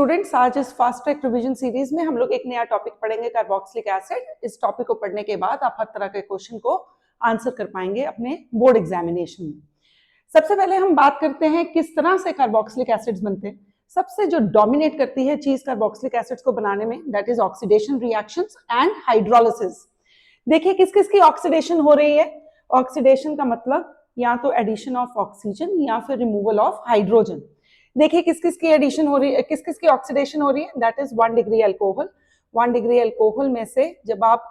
Students, आज इस fast track revision series में हम लोग एक नया टॉपिक पढ़ेंगे, कार्बोक्सिलिक एसिड। इस टॉपिक को पढ़ने के बाद आप हर तरह के क्वेश्चन को आंसर कर पाएंगे अपने बोर्ड एग्जामिनेशन में। सबसे पहले हम बात करते हैं किस तरह से कार्बोक्सिलिक एसिड्स बनते हैं। सबसे जो डोमिनेट करती है चीज कार्बोक्सिलिक एसिड्स को बनाने में, that is oxidation reactions and hydrolysis. देखिए किस किस की ऑक्सीडेशन हो रही है। ऑक्सीडेशन का मतलब या तो एडिशन ऑफ ऑक्सीजन या फिर रिमूवल ऑफ हाइड्रोजन। देखिए किस किस की एडिशन हो रही है, किस किस की ऑक्सीडेशन हो रही है। That is 1 degree alcohol. 1 degree alcohol में से जब आप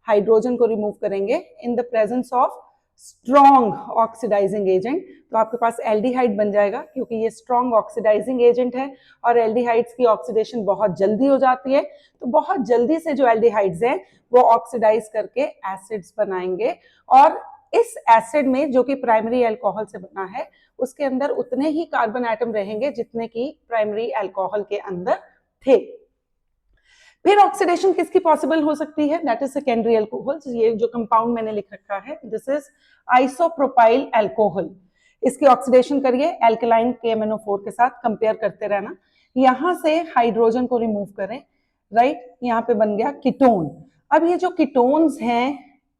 हाइड्रोजन को रिमूव करेंगे in the presence of strong oxidising agent, तो आपके पास एल्डिहाइड बन जाएगा, क्योंकि ये स्ट्रॉन्ग ऑक्सीडाइजिंग एजेंट है और एल्डिहाइड्स की ऑक्सीडेशन बहुत जल्दी हो जाती है। तो बहुत जल्दी से जो एल्डिहाइड्स हैं वो ऑक्सीडाइज करके एसिड्स बनाएंगे, और इस एसिड में जो कि प्राइमरी अल्कोहल से बना है उसके अंदर उतने ही कार्बन एटम रहेंगे जितने की प्राइमरी अल्कोहल के अंदर थे। फिर ऑक्सीडेशन किसकी पॉसिबल हो सकती है, दैट इज सेकेंडरी अल्कोहल। ये जो कंपाउंड मैंने लिख रखा है, दिस इज आइसोप्रोपाइल अल्कोहल। इसकी ऑक्सीडेशन करिए एल्कलाइन KMnO4 के साथ, कंपेयर करते रहना। यहां से हाइड्रोजन को रिमूव करें, राइट, यहाँ पे बन गया कीटोन। अब ये जो कीटोन्स हैं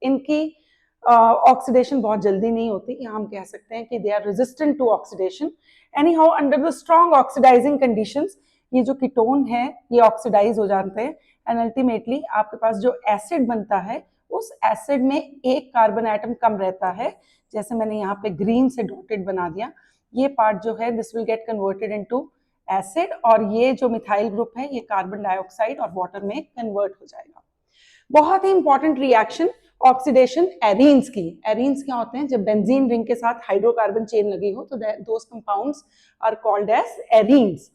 इनकी ऑक्सीडेशन बहुत जल्दी नहीं होती, यहाँ हम कह सकते हैं कि they are resistant to oxidation. Anyhow under the strong oxidising conditions ये जो कीटोन है ये ऑक्सीडाइज हो जाते हैं, एंड अल्टीमेटली आपके पास जो एसिड बनता है उस एसिड में एक कार्बन एटम कम रहता है। जैसे मैंने यहाँ पे ग्रीन से डॉटेड बना दिया, ये पार्ट जो है this will get converted into acid, और ये जो मिथाइल ग्रुप है ये कार्बन डाइऑक्साइड और वाटर में कन्वर्ट हो जाएगा। बहुत ही इंपॉर्टेंट रिएक्शन ऑक्सीडेशन एरीन्स की। एरीन्स क्या होते हैं, जब बेंजीन रिंग के साथ हाइड्रोकार्बन चेन लगी हो तो those compounds are called as arenes.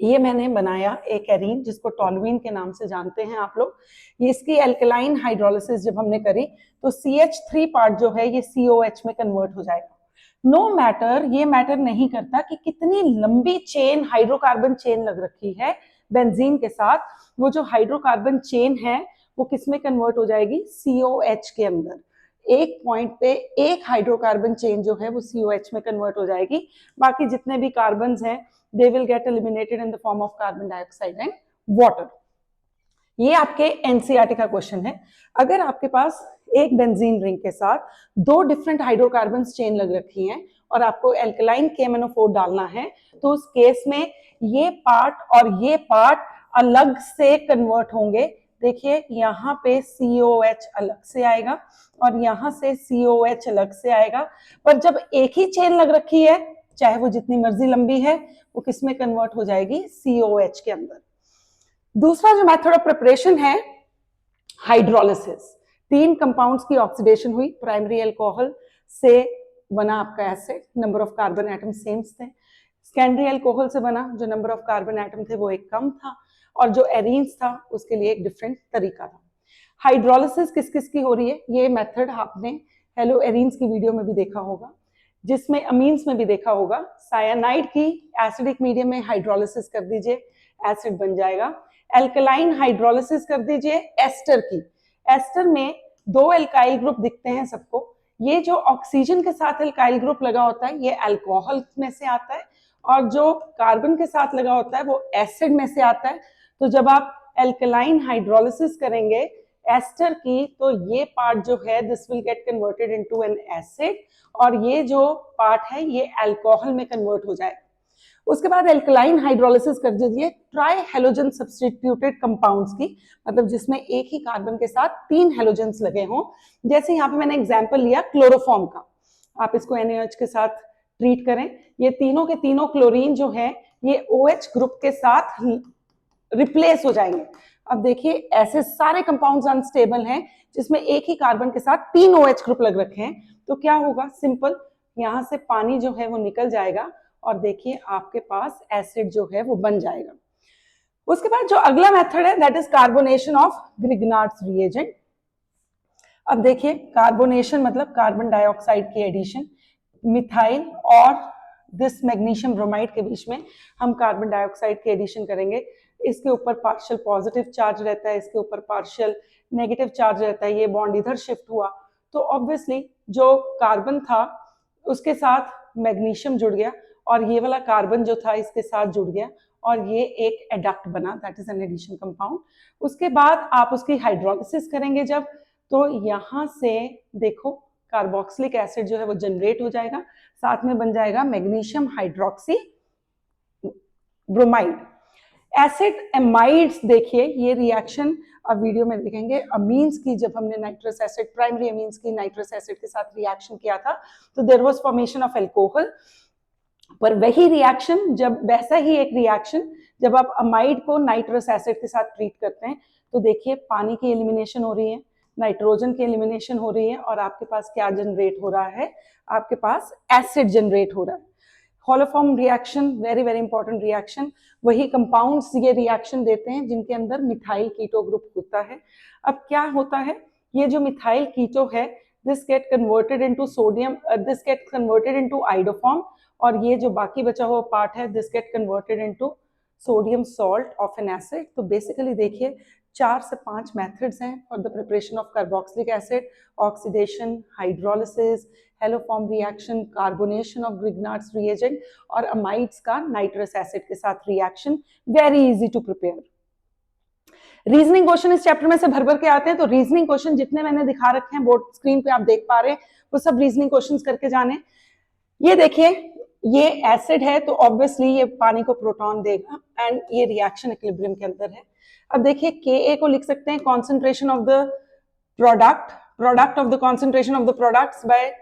ये मैंने बनाया एक एरीन जिसको टॉलुइन के नाम से जानते हैं आप लोग। ये इसकी एल्कलाइन हाइड्रोलिसिस जब हमने करी तो CH3 पार्ट जो है ये COH में कन्वर्ट हो जाएगा। नो मैटर, ये मैटर नहीं करता कि कितनी लंबी चेन हाइड्रोकार्बन चेन लग रखी है बेंजीन के साथ, वो जो हाइड्रोकार्बन चेन है वो किस में कन्वर्ट हो जाएगी, COH के अंदर। एक पॉइंट पे एक हाइड्रोकार्बन चेन जो है वो COH में कन्वर्ट हो जाएगी, बाकी जितने भी कार्बन्स हैं they will get eliminated in the form of carbon dioxide and water। ये आपके एनसीईआरटी का क्वेश्चन है। अगर आपके पास एक बेंजीन रिंग के साथ दो डिफरेंट हाइड्रोकार्बन चेन लग रखी हैं और आपको एल्कलाइन KMnO4 डालना है, तो उस केस में ये पार्ट और ये पार्ट अलग से कन्वर्ट होंगे। देखिए यहाँ पे COH अलग से आएगा और यहाँ से COH अलग से आएगा, पर जब एक ही चेन लग रखी है चाहे वो जितनी मर्जी लंबी है वो किस में कन्वर्ट हो जाएगी, COH के अंदर। दूसरा जो मेथड ऑफ प्रिपरेशन है हाइड्रोलिसिस। 3 कंपाउंड्स की ऑक्सीडेशन हुई, प्राइमरी अल्कोहल से बना आपका acid, number of carbon atom same थे। सेकेंडरी अल्कोहल से बना, जो नंबर ऑफ कार्बन एटम थे वो एक कम था, और जो एरीन्स था उसके लिए एक डिफरेंट तरीका था। हाइड्रोलिसिस किस किस की हो रही है, ये मेथड आपने हेलो एरीन्स की वीडियो में भी देखा होगा, जिसमें अमीन्स में भी देखा होगा। सायानाइड की एसिडिक मीडियम में हाइड्रोलिसिस कर दीजिए, एसिड बन जाएगा। एल्कलाइन हाइड्रोलिसिस कर दीजिए एस्टर की। एस्टर में 2 एल्काइल ग्रुप दिखते हैं सबको। ये जो ऑक्सीजन के साथ एल्काइल ग्रुप लगा होता है ये अल्कोहल में से आता है, और जो कार्बन के साथ लगा होता है वो एसिड में से आता है। तो जब आप एल्कलाइन हाइड्रोलिसिस करेंगे एस्टर की, तो ये पार्ट जो है this will get converted into an acid, और ये जो पार्ट है ये अल्कोहल में कन्वर्ट हो जाएगा। उसके बाद एल्कलाइन हाइड्रोलिसिस कर दीजिए ट्राई हेलोजन सब्स्टिट्यूटेड कंपाउंड्स की, मतलब जिसमें एक ही कार्बन के साथ 3 हेलोजेंस लगे हों। जैसे यहाँ पे मैंने एग्जांपल लिया क्लोरोफॉर्म का, आप इसको NaOH के साथ ट्रीट करें। ये तीनों के तीनों क्लोरीन जो है ये OH ग्रुप के साथ रिप्लेस हो जाएंगे। अब देखिए ऐसे सारे कंपाउंड्स अनस्टेबल हैं जिसमें एक ही कार्बन के साथ 3 OH ग्रुप लग रखे हैं, तो क्या होगा, सिंपल, यहाँ से पानी जो है वो निकल जाएगा और देखिए आपके पास एसिड जो है वो बन जाएगा। उसके बाद जो अगला मेथड है that is carbonation of Grignard's reagent. अब देखिए कार्बोनेशन मतलब कार्बन डाइऑक्साइड की एडिशन, मिथाइल और दिस मैग्नीशियम ब्रोमाइड के बीच में हम कार्बन डाइऑक्साइड की एडिशन करेंगे। इसके ऊपर पार्शियल पॉजिटिव चार्ज रहता है, इसके ऊपर पार्शियल नेगेटिव चार्ज रहता है, ये बॉन्ड इधर शिफ्ट हुआ तो ऑब्वियसली जो कार्बन था उसके साथ मैग्नीशियम जुड़ गया और ये वाला कार्बन जो था इसके साथ जुड़ गया और ये एक एडक्ट बना, that is an addition compound. उसके बाद आप उसकी हाइड्रोलिसिस करेंगे जब, तो यहाँ से देखो कार्बोक्सिलिक एसिड जो है वो जनरेट हो जाएगा, साथ में बन जाएगा magnesium hydroxy bromide. Acid amides, देखिए ये रिएक्शन अब वीडियो में देखेंगे। अमीन्स की जब हमने नाइट्रस एसिड, प्राइमरी अमीन्स की नाइट्रस एसिड के साथ रिएक्शन किया था तो there was formation of alcohol. पर वही रिएक्शन जब, वैसा ही एक रिएक्शन जब आप अमाइड को नाइट्रस एसिड के साथ ट्रीट करते हैं तो देखिए पानी की एलिमिनेशन हो रही है, नाइट्रोजन की एलिमिनेशन हो रही है, और आपके पास क्या जनरेट हो रहा है, आपके पास एसिड जनरेट हो रहा है। Haloform reaction, very very important reaction. वही कंपाउंड्स ये रिएक्शन देते हैं जिनके अंदर मिथाइल कीटो ग्रुप होता है। अब क्या होता है, ये जो मिथाइल कीटो है, this get converted into sodium, this get converted into iodoform, और ये जो बाकी बचा हुआ पार्ट है this get converted into sodium salt of an acid. तो बेसिकली देखिए 4 से 5 मेथड्स हैं for the preparation of carboxylic acid: oxidation, hydrolysis, haloform reaction, carbonation of Grignard's reagent, और अमाइड्स का नाइट्रस एसिड के साथ reaction. Very easy to prepare. Reasoning question इस chapter में से भर भर के आते हैं, तो रीजनिंग क्वेश्चन जितने मैंने दिखा रखे हैं बोर्ड स्क्रीन पे आप देख पा रहे हैं, वो सब रीजनिंग क्वेश्चंस करके जाने। ये देखिए ये एसिड है तो ऑब्वियसली ये पानी को प्रोटॉन देगा, एंड ये रिएक्शन इक्विलिब्रियम के अंदर है। अब देखिए Ka को लिख सकते हैं concentration of the product, product of the concentration of the products by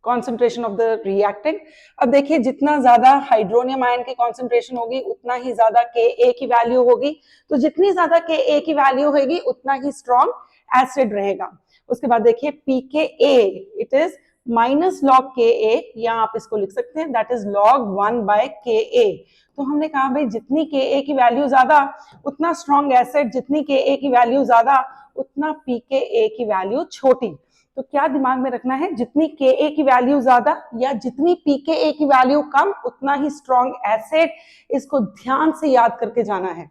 concentration of the reactant. अब देखिए जितना ज्यादा हाइड्रोनियम आयन की कॉन्सेंट्रेशन होगी उतना ही ज्यादा Ka की वैल्यू होगी, तो जितनी ज्यादा Ka की वैल्यू होगी उतना ही स्ट्रॉन्ग एसिड रहेगा। उसके बाद देखिए pKa, it is minus log Ka, या आप इसको लिख सकते हैं that is log 1 by Ka। तो हमने कहा भाई जितनी Ka की वैल्यू ज्यादा उतना स्ट्रॉन्ग एसिड, जितनी Ka की वैल्यू ज्यादा उतना pKa की वैल्यू छोटी। तो क्या दिमाग में रखना है, जितनी Ka की वैल्यू ज्यादा या जितनी pKa की वैल्यू कम उतना ही स्ट्रॉन्ग एसिड। इसको ध्यान से याद करके जाना है।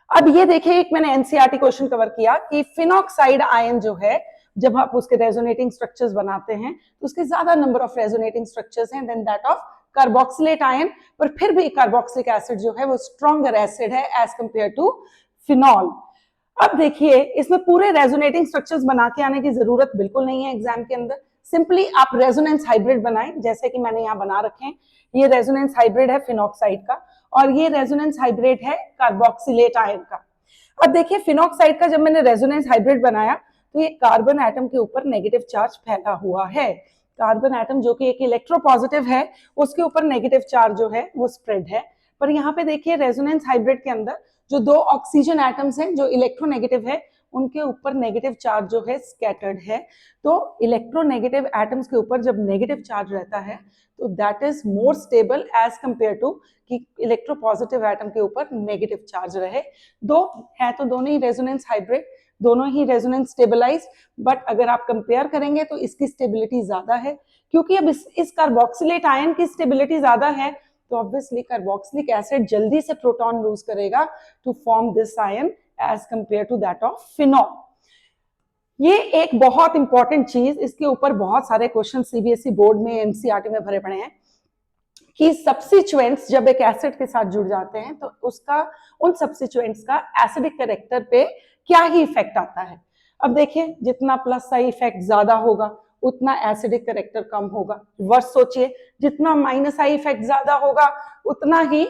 अब ये देखिए एक मैंने एनसीईआरटी क्वेश्चन कवर किया कि फिनॉक्साइड आयन जो है जब आप उसके रेजोनेटिंग स्ट्रक्चर्स बनाते हैं तो उसके ज्यादा नंबर ऑफ रेजोनेटिंग स्ट्रक्चर्स हैं than that of carboxylate ion, पर फिर भी कार्बोक्सिलिक एसिड जो है वो स्ट्रॉन्गर एसिड है एज कंपेयर टू फिनॉल। अब देखिए इसमें पूरे रेजोनेटिंग स्ट्रक्चर्स बना के आने की जरूरत बिल्कुल नहीं है एग्जाम के अंदर। सिंपली आप रेजोनेंस हाइब्रिड बनाएं, जैसे कि मैंने यहाँ बना रखे हैं। ये रेजोनेंस हाइब्रिड है फिनॉक्साइड का, और ये रेजोनेंस हाइब्रिड है कार्बोक्सिलेट आयन का। अब देखिए फिनॉक्साइड का जब मैंने रेजोनेंस हाइब्रिड बनाया तो ये कार्बन एटम के ऊपर नेगेटिव चार्ज फैला हुआ है। कार्बन एटम जो कि एक इलेक्ट्रोपॉजिटिव है उसके ऊपर नेगेटिव चार्ज जो है वो स्प्रेड है। पर यहाँ पे देखिए रेजोनेंस हाइब्रिड के अंदर जो 2 ऑक्सीजन एटम्स हैं जो इलेक्ट्रोनेगेटिव है उनके ऊपर नेगेटिव चार्ज जो है स्कैटर्ड है। तो इलेक्ट्रोनेगेटिव एटम्स के ऊपर जब नेगेटिव चार्ज रहता है तो that is more stable as compare to कि इलेक्ट्रोपॉजिटिव एटम के ऊपर नेगेटिव चार्ज रहे। दो है तो दोनों ही रेजोनेंस हाइब्रिड, दोनों ही रेजोनेंस स्टेबलाइज्ड, बट अगर आप कंपेयर करेंगे तो इसकी स्टेबिलिटी ज्यादा है, क्योंकि अब इस कार्बोक्सिलेट आयन की स्टेबिलिटी ज्यादा है तो ऑब्वियसली कार्बोक्सिलिक एसिड जल्दी से प्रोटॉन लूज करेगा to form this ion as compare to that of phenol. ये एक बहुत इंपॉर्टेंट चीज, इसके ऊपर बहुत सारे क्वेश्चन सीबीएसई बोर्ड में एनसीईआरटी में भरे पड़े हैं कि सब्स्टिट्यूएंट्स जब एक एसिड के साथ जुड़ जाते हैं तो उसका उन सब्स्टिट्यूएंट्स का एसिडिक कैरेक्टर पे क्या ही इफेक्ट आता है। अब देखिए जितना प्लस साइड इफेक्ट ज्यादा होगा उतना एसिडिक कैरेक्टर कम होगा। रिवर्स सोचिए, जितना माइनस आई इफेक्ट ज्यादा होगा उतना ही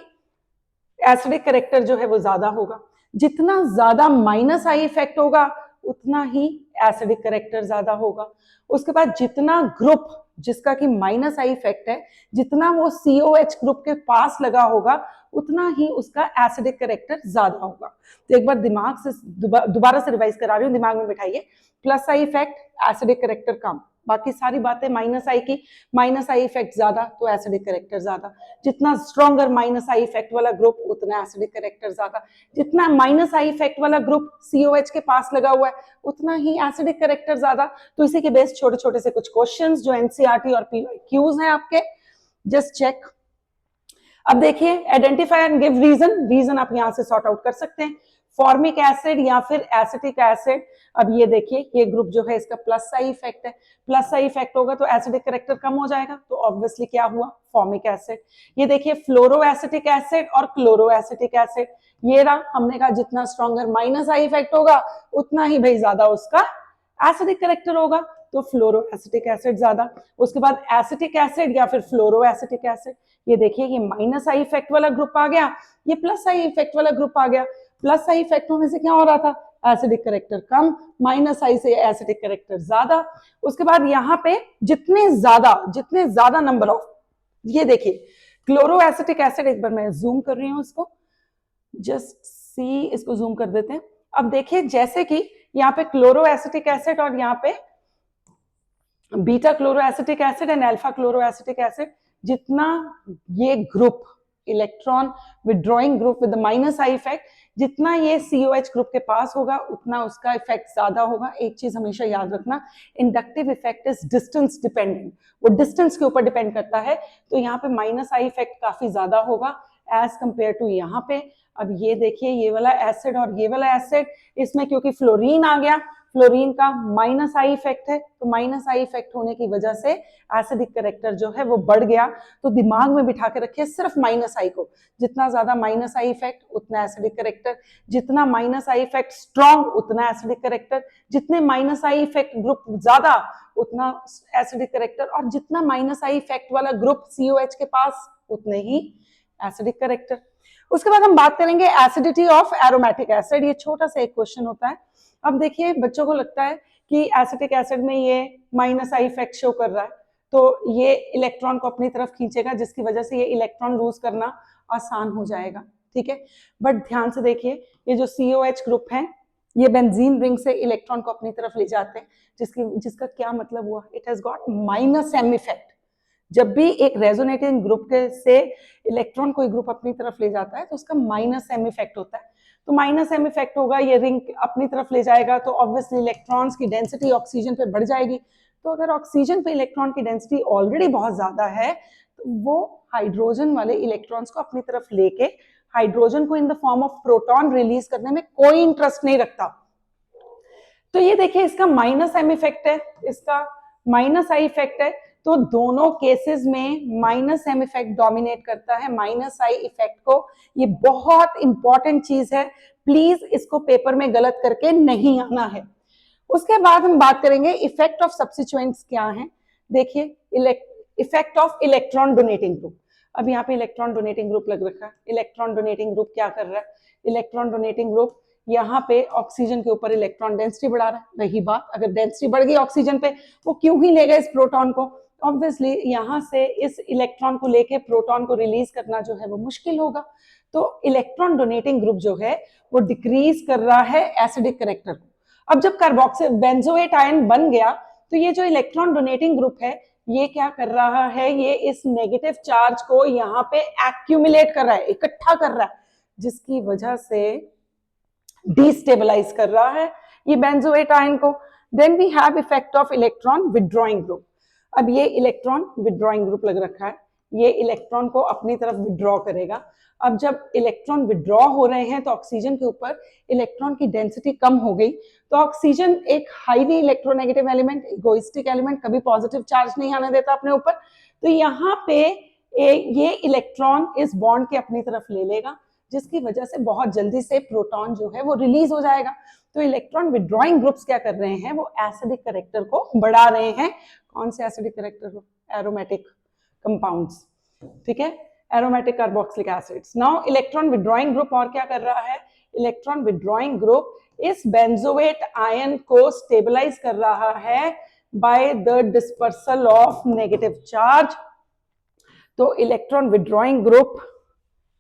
एसिडिक कैरेक्टर जो है वो ज्यादा होगा। जितना ज्यादा माइनस आई इफेक्ट होगा उतना ही एसिडिक कैरेक्टर ज्यादा होगा। उसके बाद जितना ग्रुप जिसका कि माइनस आई इफेक्ट है, जितना वो COH ग्रुप के पास लगा होगा उतना ही उसका एसिडिक कैरेक्टर ज्यादा होगा। तो एक बार दिमाग से दोबारा से रिवाइज करा रही हूँ, दिमाग में बिठाइए। Plus I effect acidic character कम, बाकी सारी बातें माइनस आई की, माइनस आई इफेक्ट ज्यादा तो एसिडिक कैरेक्टर ज्यादा। जितना स्ट्रॉन्गर माइनस आई इफेक्ट वाला ग्रुप उतना एसिडिक कैरेक्टर ज्यादा। जितना माइनस आई इफेक्ट वाला ग्रुप COH के पास लगा हुआ है उतना ही एसिडिक कैरेक्टर ज्यादा। तो इसी के बेस छोटे छोटे से कुछ क्वेश्चंस जो एनसीईआरटी और PYQs हैं आपके, जस्ट चेक। अब देखिए identify and give reason, reason आप यहां से सॉर्ट आउट कर सकते हैं। फॉर्मिक एसिड या फिर एसिटिक एसिड। अब ये देखिए ये ग्रुप जो है इसका प्लस साई इफेक्ट है, प्लस साई इफेक्ट होगा तो एसिडिक कैरेक्टर कम हो जाएगा, तो ऑब्वियसली क्या हुआ, फॉर्मिक एसिड। ये देखिए फ्लोरो एसिटिक एसिड और क्लोरो एसिटिक एसिड, ये रहा, हमने कहा जितना स्ट्रॉन्गर माइनस आई इफेक्ट होगा उतना ही भाई ज्यादा उसका एसिडिक कैरेक्टर होगा, तो फ्लोरो एसिटिक एसिड ज्यादा। उसके बाद एसिटिक एसिड या फिर फ्लोरो एसिटिक एसिड, ये देखिए ये माइनस आई इफेक्ट वाला ग्रुप आ गया, ये प्लस आई इफेक्ट वाला ग्रुप आ गया। प्लस आई इफेक्ट होने से क्या हो रहा था, एसिडिक कैरेक्टर कम, माइनस आई से एसिडिक कैरेक्टर ज्यादा। उसके बाद यहाँ पे जितने ज्यादा नंबर ऑफ, ये देखिए क्लोरो एसिटिक एसिड, एक बार मैं जूम कर रही हूँ इसको, जस्ट सी, इसको जूम कर देते हैं। अब देखिए जैसे कि यहाँ पे क्लोरो एसिटिक एसिड और यहाँ पे beta chloro acetic acid and alpha chloro acetic acid, जितना ये group electron withdrawing group with minus I effect, जितना ये COH ग्रुप के पास होगा उतना उसका इफेक्ट ज्यादा होगा। एक चीज हमेशा याद रखना, inductive effect is distance dependent, वो डिस्टेंस के ऊपर डिपेंड करता है, तो यहाँ पे माइनस आई इफेक्ट काफी ज्यादा होगा एज कंपेयर टू यहाँ पे। अब ये देखिए ये वाला एसिड और ये वाला एसिड, इसमें क्योंकि फ्लोरीन आ गया, फ्लोरीन का माइनस आई इफेक्ट है, तो माइनस आई इफेक्ट होने की वजह से एसिडिक कैरेक्टर जो है वो बढ़ गया। तो दिमाग में बिठा के रखिए सिर्फ माइनस आई को, जितना ज्यादा माइनस आई इफेक्ट उतना एसिडिक कैरेक्टर, जितना माइनस आई इफेक्ट स्ट्रॉन्ग उतना एसिडिक कैरेक्टर, जितने माइनस आई इफेक्ट ग्रुप ज्यादा उतना एसिडिक कैरेक्टर, और जितना माइनस आई इफेक्ट वाला ग्रुप COH के पास उतने ही एसिडिक कैरेक्टर। उसके बाद हम बात करेंगे एसिडिटी ऑफ एरोमेटिक एसिड, ये छोटा सा एक क्वेश्चन होता है। अब देखिए बच्चों को लगता है कि एसिटिक एसिड में ये माइनस आई इफेक्ट शो कर रहा है, तो ये इलेक्ट्रॉन को अपनी तरफ खींचेगा, जिसकी वजह से ये इलेक्ट्रॉन लूज करना आसान हो जाएगा, ठीक है। बट ध्यान से देखिए ये जो COH ग्रुप है ये बेंजीन रिंग से इलेक्ट्रॉन को अपनी तरफ ले जाते हैं, जिसका क्या मतलब हुआ, it has got minus M effect. जब भी एक रेजोनेटिंग ग्रुप के से इलेक्ट्रॉन कोई ग्रुप अपनी तरफ ले जाता है तो उसका माइनस एम इफेक्ट होता है, तो माइनस एम इफेक्ट होगा, ये रिंग अपनी तरफ ले जाएगा, तो ऑब्वियसली इलेक्ट्रॉन्स की डेंसिटी ऑक्सीजन पे बढ़ जाएगी। तो अगर ऑक्सीजन पे इलेक्ट्रॉन की डेंसिटी ऑलरेडी बहुत ज्यादा है तो वो हाइड्रोजन वाले इलेक्ट्रॉन्स को अपनी तरफ लेके हाइड्रोजन को in the form of proton release करने में कोई इंटरेस्ट नहीं रखता। तो ये देखिए इसका माइनस एम इफेक्ट है, इसका माइनस आई इफेक्ट है, तो दोनों केसेस में माइनस एम इफेक्ट डोमिनेट करता है माइनस आई इफेक्ट को। ये बहुत इंपॉर्टेंट चीज है, प्लीज इसको पेपर में गलत करके नहीं आना है। उसके बाद हम बात करेंगे इफेक्ट ऑफ सब्स्टिट्यूएंट्स क्या है। देखिए effect of electron donating group, अब यहाँ पे इलेक्ट्रॉन डोनेटिंग ग्रुप लग रखा है। इलेक्ट्रॉन डोनेटिंग ग्रुप क्या कर रहा है, इलेक्ट्रॉन डोनेटिंग ग्रुप यहाँ पे ऑक्सीजन के ऊपर इलेक्ट्रॉन डेंसिटी बढ़ा रहा है। रही बात, अगर डेंसिटी बढ़ गई ऑक्सीजन पे, वो क्यों ही लेगा इस प्रोटॉन को, ऑब्वियसली यहाँ से इस इलेक्ट्रॉन को लेके प्रोटॉन को रिलीज करना जो है वो मुश्किल होगा। तो इलेक्ट्रॉन डोनेटिंग ग्रुप जो है वो डिक्रीज कर रहा है एसिडिक कैरेक्टर को। अब जब कार्बोक्सिल बेंजोएट आयन बन गया तो ये जो इलेक्ट्रॉन डोनेटिंग ग्रुप है ये क्या कर रहा है, ये इस नेगेटिव चार्ज को यहाँ पे एक्यूमुलेट कर रहा है, इकट्ठा कर रहा है, जिसकी वजह से डिस्टेबलाइज कर रहा है ये बेंजोएट आयन को। Then we have effect of electron withdrawing group. अब ये इलेक्ट्रॉन विड्रॉइंग ग्रुप लग रखा है, ये इलेक्ट्रॉन को अपनी तरफ विड्रॉ करेगा। अब जब इलेक्ट्रॉन विड्रॉ हो रहे हैं तो ऑक्सीजन के ऊपर इलेक्ट्रॉन की डेंसिटी कम हो गई, तो ऑक्सीजन एक highly electronegative element, egoistic element, कभी पॉजिटिव चार्ज नहीं आने देता अपने ऊपर, तो यहाँ पे ये इलेक्ट्रॉन इस बॉन्ड के अपनी तरफ ले लेगा, जिसकी वजह से बहुत जल्दी से प्रोटॉन जो है वो रिलीज हो जाएगा। तो इलेक्ट्रॉन विड्रॉइंग ग्रुप्स क्या कर रहे हैं, वो एसिडिक कैरेक्टर को बढ़ा रहे हैं। कौन से एसिडिक कैरेक्टर को, एरोमेटिक कंपाउंड्स, ठीक है, aromatic carboxylic acids. Now electron withdrawing group और क्या कर रहा है, इलेक्ट्रॉन विड्रॉइंग ग्रुप इस बेंजोएट आयन को स्टेबलाइज कर रहा है by the dispersal of negative charge. तो electron withdrawing group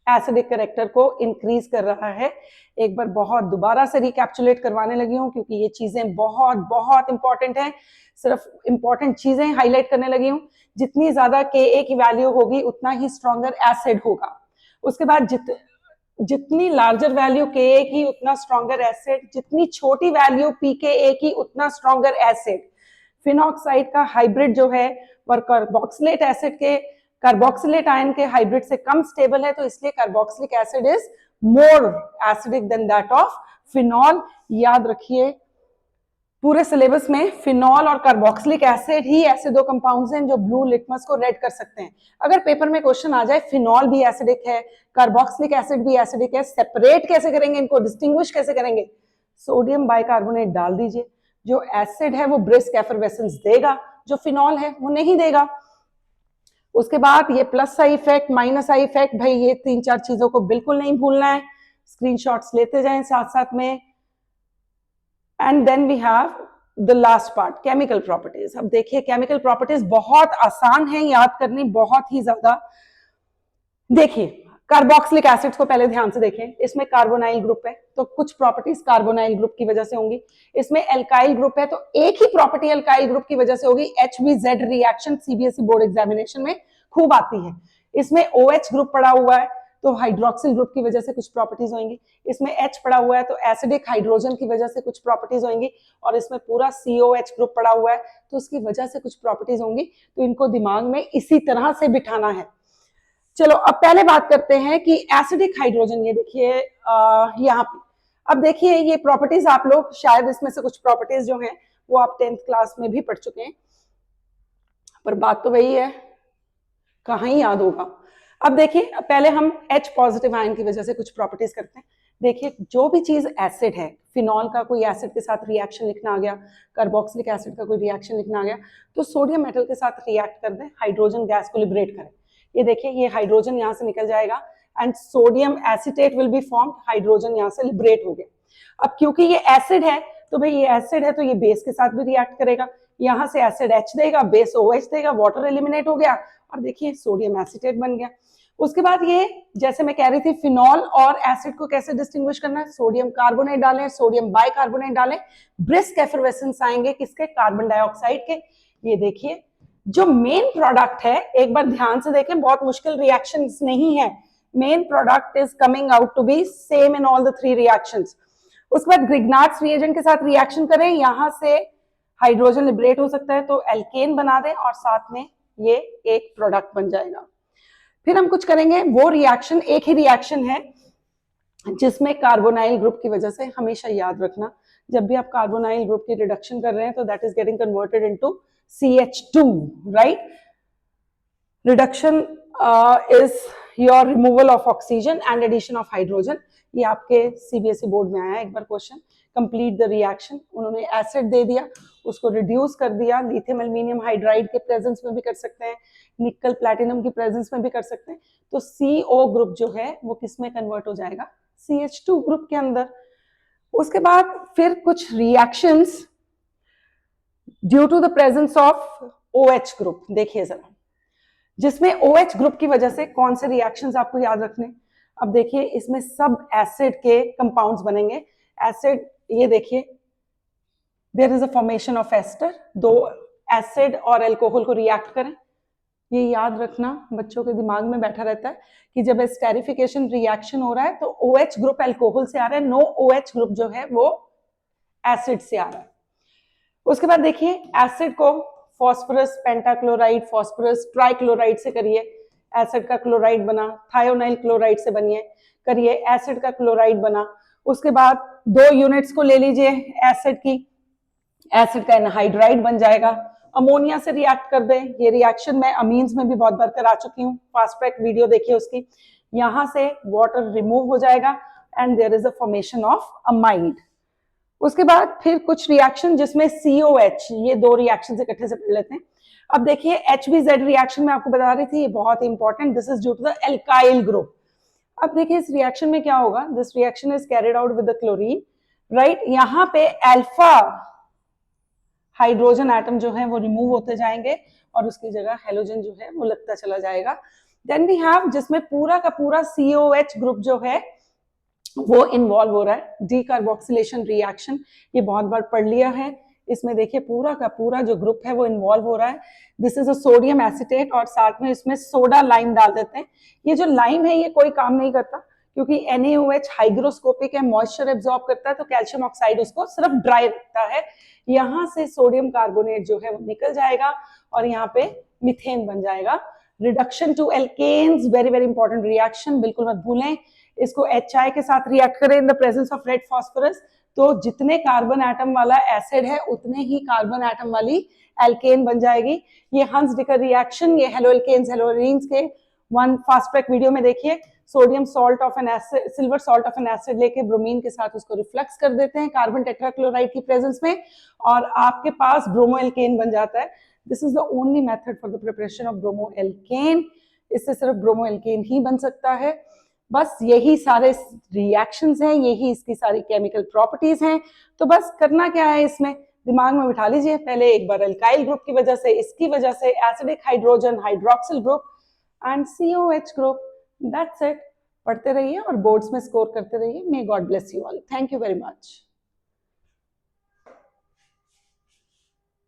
acidic character को इंक्रीज कर रहा है। एक बार बहुत दोबारा से रिकैप्चुलेट करवाने लगी हूँ क्योंकि ये चीजें बहुत बहुत इंपॉर्टेंट हैं, सिर्फ इंपॉर्टेंट चीजें हाईलाइट करने लगी हूँ। जितनी ज्यादा Ka की वैल्यू होगी उतना ही स्ट्रॉन्गर एसिड होगा। उसके बाद जितनी लार्जर वैल्यू Ka की उतना स्ट्रॉन्गर एसिड, जितनी छोटी वैल्यू pKa की उतना स्ट्रॉन्गर एसिड। फिनॉक्साइड का हाइब्रिड जो है वह कार्बोक्सिलेट एसिड के कार्बोक्सिलेट आयन के हाइब्रिड से कम स्टेबल है, तो इसलिए carboxylic acid is more acidic than that of phenol. याद रखिए पूरे सिलेबस में फिनॉल और कार्बोक्सिलिक एसिड ही ऐसे दो कंपाउंड्स हैं जो ब्लू लिटमस को रेड कर सकते हैं। अगर पेपर में क्वेश्चन आ जाए फिनॉल भी एसिडिक है, कार्बोक्सिलिक एसिड भी एसिडिक है, सेपरेट कैसे करेंगे इनको, डिस्टिंग्विश कैसे करेंगे? सोडियम बाइकार्बोनेट डाल दीजिए, जो एसिड है वो ब्रिस्क एफरवेसेंस देगा, जो फिनॉल है वो नहीं देगा। उसके बाद ये plus I effect, minus I effect, भाई ये 3-4 चीजों को बिल्कुल नहीं भूलना है, स्क्रीनशॉट्स लेते जाएं साथ साथ में। And then we have the last part, chemical properties. अब देखिए केमिकल प्रॉपर्टीज बहुत आसान है याद करनी, बहुत ही ज्यादा। देखिए कार्बोक्सिलिक एसिड्स को पहले ध्यान से देखें, इसमें कार्बोनाइल ग्रुप है तो कुछ प्रॉपर्टीज कार्बोनाइल ग्रुप की वजह से होंगी, इसमें एल्काइल ग्रुप है तो एक ही प्रॉपर्टी एल्काइल ग्रुप की वजह से होगी। HBZ reaction CBSE board examination में खूब आती है। इसमें OH ग्रुप पड़ा हुआ है तो हाइड्रोक्सिल ग्रुप की वजह से कुछ प्रॉपर्टीज होंगी, इसमें H पड़ा हुआ है तो एसिडिक हाइड्रोजन की वजह से कुछ प्रॉपर्टीज होंगी, और इसमें पूरा COH ग्रुप पड़ा हुआ है तो उसकी वजह से कुछ प्रॉपर्टीज होंगी। तो इनको दिमाग में इसी तरह से बिठाना है। चलो अब पहले बात करते हैं कि एसिडिक हाइड्रोजन, ये देखिए यहाँ पे। अब देखिए ये प्रॉपर्टीज आप लोग शायद इसमें से कुछ प्रॉपर्टीज जो हैं वो आप 10th क्लास में भी पढ़ चुके हैं, पर बात तो वही है, कहाँ ही याद होगा। अब देखिए पहले हम H पॉजिटिव आयन की वजह से कुछ प्रॉपर्टीज करते हैं। देखिए जो भी चीज एसिड है, फिनॉल का कोई एसिड के साथ रिएक्शन लिखना आ गया, कार्बोक्सिलिक एसिड का कोई रिएक्शन लिखना आ गया, तो सोडियम मेटल के साथ रिएक्ट कर दें, हाइड्रोजन गैस को लिबरेट करें। ये देखिए ये हाइड्रोजन यहाँ से निकल जाएगा and sodium acetate will be formed, hydrogen यहाँ से लिबरेट हो गया। अब क्योंकि ये एसिड है तो भाई ये एसिड है तो ये बेस के साथ भी रिएक्ट करेगा, यहाँ से एसिड H देगा, बेस OH देगा, वाटर एलिमिनेट हो गया और देखिए सोडियम एसिटेट बन गया। उसके बाद ये जैसे मैं कह रही थी फिनॉल और एसिड को कैसे डिस्टिंग्विश करना है, सोडियम कार्बोनेट डालें, सोडियम बाइकार्बोनेट डालें, ब्रिस्क एफरवेसेंस आएंगे किसके, कार्बन डाइऑक्साइड के। ये देखिए जो मेन प्रोडक्ट है, एक बार ध्यान से देखें, बहुत मुश्किल रिएक्शंस नहीं है, main product is coming out to be same in all the 3 reactions. उसके बाद ग्रिग्नार्ड्स रिएजेंट के साथ रिएक्शन करें, यहां से हाइड्रोजन लिबरेट हो सकता है तो एल्केन बना दें और साथ में ये एक प्रोडक्ट बन जाएगा। फिर हम कुछ करेंगे, वो रिएक्शन एक ही रिएक्शन है जिसमें कार्बोनाइल ग्रुप की वजह से, हमेशा याद रखना जब भी आप कार्बोनाइल ग्रुप की रिडक्शन कर रहे हैं तो that is getting converted into CH2, right. Reduction is your removal of oxygen and addition of hydrogen. ये आपके CBSE बोर्ड में आया एक बार क्वेश्चन। कंप्लीट द रिएक्शन, उन्होंने एसिड दे दिया, उसको रिड्यूस कर दिया, लिथियम एल्यूमिनियम हाइड्राइड के प्रेजेंस में भी कर सकते हैं, निकल प्लैटिनम की प्रेजेंस में भी कर सकते हैं, तो CO ग्रुप जो है वो किस में कन्वर्ट हो जाएगा, CH2 ग्रुप के अंदर। उसके बाद फिर कुछ reactions due to the presence of OH group, देखिए जरा जिसमें OH ग्रुप की वजह से कौन से रिएक्शंस आपको याद रखने। अब देखिए इसमें सब एसिड के कंपाउंड्स बनेंगे, एसिड, ये देखिए there is a formation of ester, दो एसिड और अल्कोहल को रिएक्ट करें। ये याद रखना, बच्चों के दिमाग में बैठा रहता है कि जब एस्टेरिफिकेशन रिएक्शन हो रहा है तो OH ग्रुप अल्कोहल से आ रहा है, नो OH ग्रुप जो है वो एसिड से आ रहा है। उसके बाद देखिए एसिड को फॉस्फोरस पेंटाक्लोराइड, फॉस्फोरस ट्राइक्लोराइड से करिए, एसिड का क्लोराइड बना, थायोनाइल क्लोराइड से बनिए करिए, एसिड का क्लोराइड बना। उसके बाद 2 यूनिट्स को ले लीजिए एसिड की, एसिड का एनहाइड्राइड बन जाएगा, अमोनिया से रिएक्ट कर दें। ये रिएक्शन मैं अमीन्स में भी बहुत बार करा चुकी हूँ, फास्ट ट्रैक वीडियो देखिए उसकी। यहां से वाटर रिमूव हो जाएगा and there is a formation of amide. उसके बाद फिर कुछ रिएक्शन जिसमें COH, ये 2 रिएक्शन इकट्ठे से पढ़ लेते हैं। अब देखिए HBZ रिएक्शन में आपको बता रही थी, ये बहुत important, this is due to the alkyl group. अब देखिए इस रिएक्शन में क्या होगा, this reaction is carried out with the chlorine, right. यहाँ पे अल्फा हाइड्रोजन एटम जो है वो रिमूव होते जाएंगे और उसकी जगह हेलोजन जो है वो लगता चला जाएगा। देन वी हैव जिसमें पूरा का पूरा COH ग्रुप जो है वो इन्वॉल्व हो रहा है, डीकार्बोक्सिलेशन रिएक्शन, ये बहुत बार पढ़ लिया है। इसमें देखिए पूरा का पूरा जो ग्रुप है वो इन्वॉल्व हो रहा है, this is a sodium acetate और साथ में इसमें सोडा लाइम डाल देते हैं। ये जो लाइम है ये कोई काम नहीं करता क्योंकि NaOH हाइग्रोस्कोपिक है, मॉइस्चर एब्जॉर्ब करता है, तो कैल्शियम ऑक्साइड उसको सिर्फ ड्राई रखता है। यहाँ से सोडियम कार्बोनेट जो है वो निकल जाएगा और यहाँ पे मीथेन बन जाएगा। Reduction to alkanes, very very important reaction, बिल्कुल मत भूलें। इसको HI के साथ रिएक्ट करें in the presence of red phosphorus, तो जितने कार्बन एटम वाला एसिड है उतने ही कार्बन एटम वाली एल्केन बन जाएगी। ये हंस डिकर रिएक्शन, ये हेलो एल्केन्स हेलो एरीन्स के वन फास्ट ट्रैक वीडियो में देखिए, sodium salt of an acid, silver salt of an acid लेके ब्रोमीन के साथ उसको रिफ्लेक्स कर देते हैं कार्बन टेट्राक्लोराइड की प्रेजेंस में, और आपके पास ब्रोमो एल्केन बन जाता है। This is the only method for the preparation of bromo alkane. इससे सिर्फ ब्रोमो एल्केन ही बन सकता है। बस यही सारे रिएक्शंस हैं, यही इसकी सारी केमिकल प्रॉपर्टीज हैं। तो बस करना क्या है, इसमें दिमाग में बिठा लीजिए, पहले एक बार अल्काइल ग्रुप की वजह से, इसकी वजह से acidic hydrogen hydroxyl group and COH group, that's it. पढ़ते रहिए और बोर्ड्स में स्कोर करते रहिए। May God bless you all. Thank you very much.